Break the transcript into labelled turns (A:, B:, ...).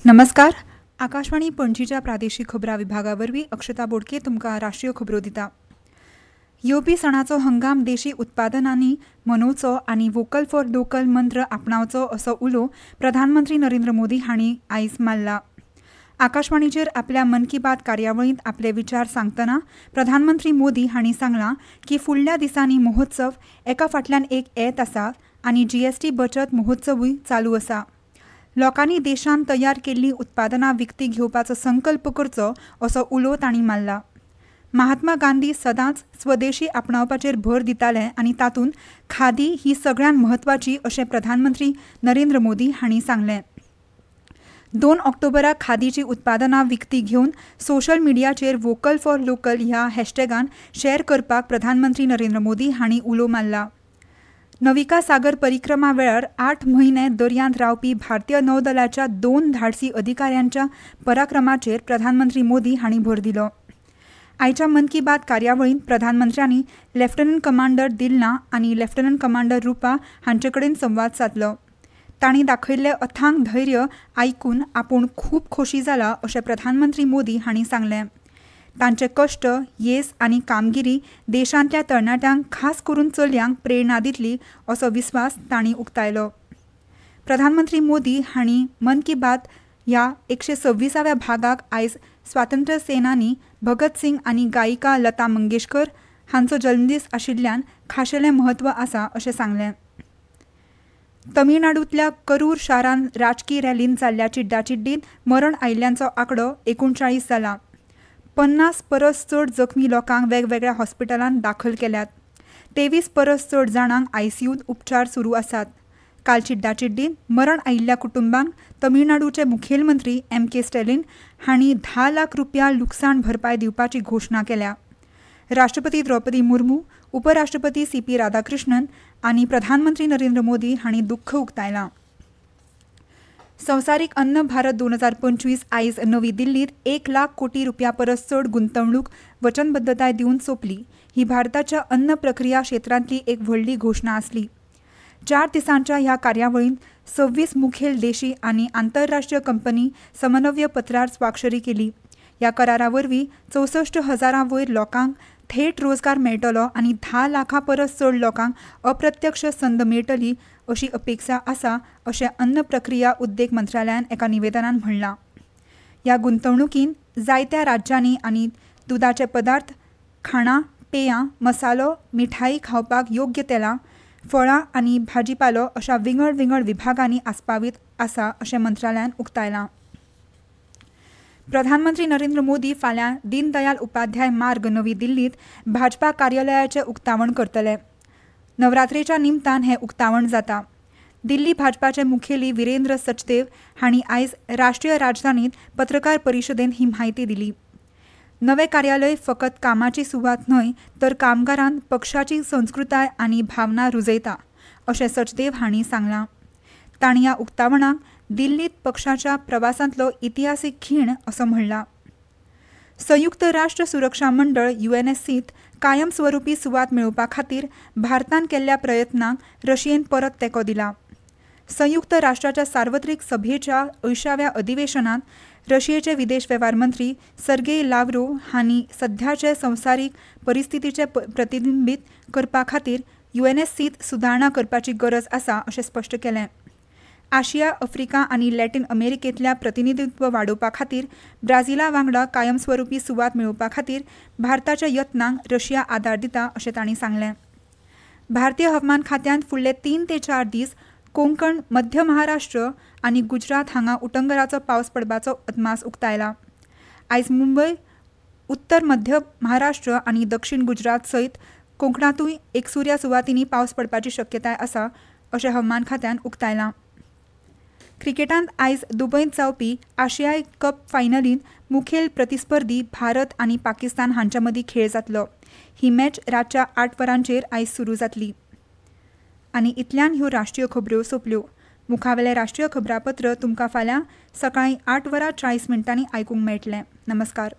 A: नमस्कार. आकाशवाणी पणजीच्या प्रादेशीक खबरां विभागावरवीं अक्षता बोडके तुमकां राष्ट्रीय खबरो दिता. येवपी सणाचो हंगाम देशी उत्पादनांनी मनोवचो आनी वोकल फॉर लोकल मंत्र आपणावचो असो उलो प्रधानमंत्री नरेंद्र मोदी हांणी आयज मारला. आकाशवाणीचेर आपल्या मन की बात कार्यावळींत आपले विचार सांगतना प्रधानमंत्री मोदी हांणी सांगलां की फुडल्या दिसांनी महोत्सव एका फाटल्यान एक येत आसा आनी जीएसटी बचत महोत्सवूय चालू आसा. लोकांनी देशांत तयार केल्ली उत्पादनां विकती घेवपाचो संकल्प करचो असो उलो तांणी मारला. महात्मा गांधी सदांच स्वदेशी आपणावपाचेर भर दिताले आनी तातूंत खादी ही सगळ्यांत म्हत्वाची अशें प्रधानमंत्री नरेंद्र मोदी हांणी सांगलें. 2 ऑक्टोबराक खादीची उत्पादनां विकती घेवन सोशल मिडियाचेर वोकल फॉर लोकल ह्या हॅशटॅगान शेअर करपाक प्रधानमंत्री नरेंद्र मोदी हांणी उलो मारला. नविका सागर परिक्रमा वेळार 8 म्हयने दर्यांत रावपी भारतीय नौदलाच्या 2 धाडसी अधिकाऱ्यांच्या पराक्रमाचेर प्रधानमंत्री मोदी हांणी भर दिलो. आयच्या मन की बात कार्यावळींत प्रधानमंत्र्यांनी लेफ्टनंट कमांडर दिलना आनी लेफ्टनंट कमांडर रुपा हांचे कडेन संवाद सादलो. तांणी दाखयल्लें अथांग धैर्य आयकून आपूण खूब खोशी जाला अशें प्रधानमंत्री मोदी हांणी सांगलें. तांचे कश्ट, येस आनी कामगिरी देशांतल्या तरणाट्यांक खास करून चलयांक प्रेरणा दितली असो विस्वास तांणी उक्तायलो. प्रधानमंत्री मोदी हांणी मन की बात ह्या 126व्या भागाक आयज स्वातंत्र्य सेनानी भगत सिंग आनी गायिका लता मंगेशकर हांचो जल्मदीस आशिल्ल्यान खाशेलें म्हत्व आसा अशें सांगलें. तमिळनाडूंतल्या करूर शारांत राजकी रॅलींत जाल्ल्या चिड्डाचिड्डींत मरण आयिल्ल्यांचो आंकडो 39 जाला. 50 परस चड जखमी लोकांक वेगवेगळ्या हॉस्पिटलांत दाखल केल्यात. 23 परस चड जाणांक आयसीयूंत उपचार सुरू आसात. काल चिड्डाचिड्डींत मरण आयिल्ल्या कुटुंबांक तमिळनाडूचे मुखेलमंत्री MK स्टॅलिन हांणी 10 लाख रुपया लुकसाण भरपाय दिवपाची घोशणा केल्या. राष्ट्रपती द्रौपदी मुर्मू, उपराष्ट्रपती CP राधाकृष्णन आनी प्रधानमंत्री नरेंद्र मोदी हांणी दुख्ख उक्तायलां. संवसारीक अन्न भारत 2025 आयज नवी दिल्लींत 1 लाख कोटी रुपया परस चड गुंतवणूक वचनबद्धताय दिवन सोंपली. ही भारताच्या अन्न प्रक्रिया क्षेत्रांतली एक व्हडली घोशणा आसली. 4 दिसांच्या ह्या कार्यावळींत 26 मुखेल देशी आनी आंतरराष्ट्रीय कंपनी समन्वय पत्रार स्वाक्षरी केली. ह्या करारा वरवीं 64,000 वयर लोकांक थेट रोजगार मेळटलो आनी 10 लाखां परस चड लोकांक अप्रत्यक्ष संद मेळटली अशी अपेक्षा आसा अशें अन्न प्रक्रिया उद्देग मंत्रालयान एका निवेदनांत म्हणलां. ह्या गुंतवणुकीन जायत्या राज्यांनी आनी दुदाचे पदार्थ, खाणां, पेयां, मसालो, मिठाई खावपाक योग्य तेलां, फळां आनी भाजीपालो अशा विंगड विंगड विभागांनी आस्पावीत आसा अशें मंत्रालयान उक्तायलां. प्रधानमंत्री नरेंद्र मोदी फाल्यां दीनदयाल उपाध्याय मार्ग नवी दिल्लींत भाजपा कार्यालयाचें उक्तावण करतले. नवरात्रेच्या निमतान हें उक्तावण जाता. दिल्ली भाजपाचे मुखेली विरेंद्र सचदेव हांणी आयज राष्ट्रीय राजधानीत पत्रकार परिशदेंत ही म्हायती दिली. नवें कार्यालय फकत कामाची सुवात न्हय तर कामगारांत पक्षाची संस्कृताय आनी भावना रुजयता अशें सचदेव हांणी सांगलां. तांणी ह्या उक्तावणाक दिल्लीत पक्षाच्या प्रवासांतलो इतिहासीक खीण असो म्हणलां. संयुक्त राष्ट्र सुरक्षा मंडळ UNSCत कायमस्वरुपी सुवात मेळोवपा खातीर भारतान केल्ल्या प्रयत्नांक रशियेन परत तेंको दिला. संयुक्त राष्ट्राच्या सार्वत्रिक सभेच्या 80व्या अधिवेशनांत रशियेचे विदेश वेव्हार मंत्री सर्गेय लाव्रोव हांणी सध्याचे संवसारीक परिस्थितीचे प्रतिबिंबीत करपा खातीर UNSCत सुदारणा करपाची गरज आसा अशें स्पश्ट केलें. आशिया, आफ्रिका आनी लॅटिन अमेरिकेंतल्या प्रतिनिधित्व वाडोवपा खातीर ब्राझीला वांगडा कायमस्वरुपी सुवात मेळोवपा खातीर भारताच्या यत्नांक रशिया आदार दिता अशें तांणी सांगलें. भारतीय हवामान खात्यान फुडले 3 ते 4 दीस कोंकण, मध्य महाराष्ट्र आनी गुजरात हांगा उटंगराचो पावस पडपाचो अदमास उक्तायला. आयज मुंबय, उत्तर मध्य महाराष्ट्र आनी दक्षिण गुजरात सयत कोंकणांतूय एकसुऱ्या सुवातींनी पावस पडपाची शक्यताय आसा अशें हवामान खात्यान उक्तायलां. क्रिकेटांत आयज दुबयंत जावपी आशियाई कप फायनलींत मुखेल प्रतिस्पर्धी भारत आनी पाकिस्तान हांच्या मदीं खेळ जातलो. ही मॅच रातच्या 8 वरांचेर आयज सुरू जातली. आनी इतल्यान ह्यो राष्ट्रीय खबरो सोंपल्यो. मुखावेलें राष्ट्रीय खबरापत्र तुमकां फाल्यां सकाळीं 8:40 आयकूंक मेळटलें. नमस्कार.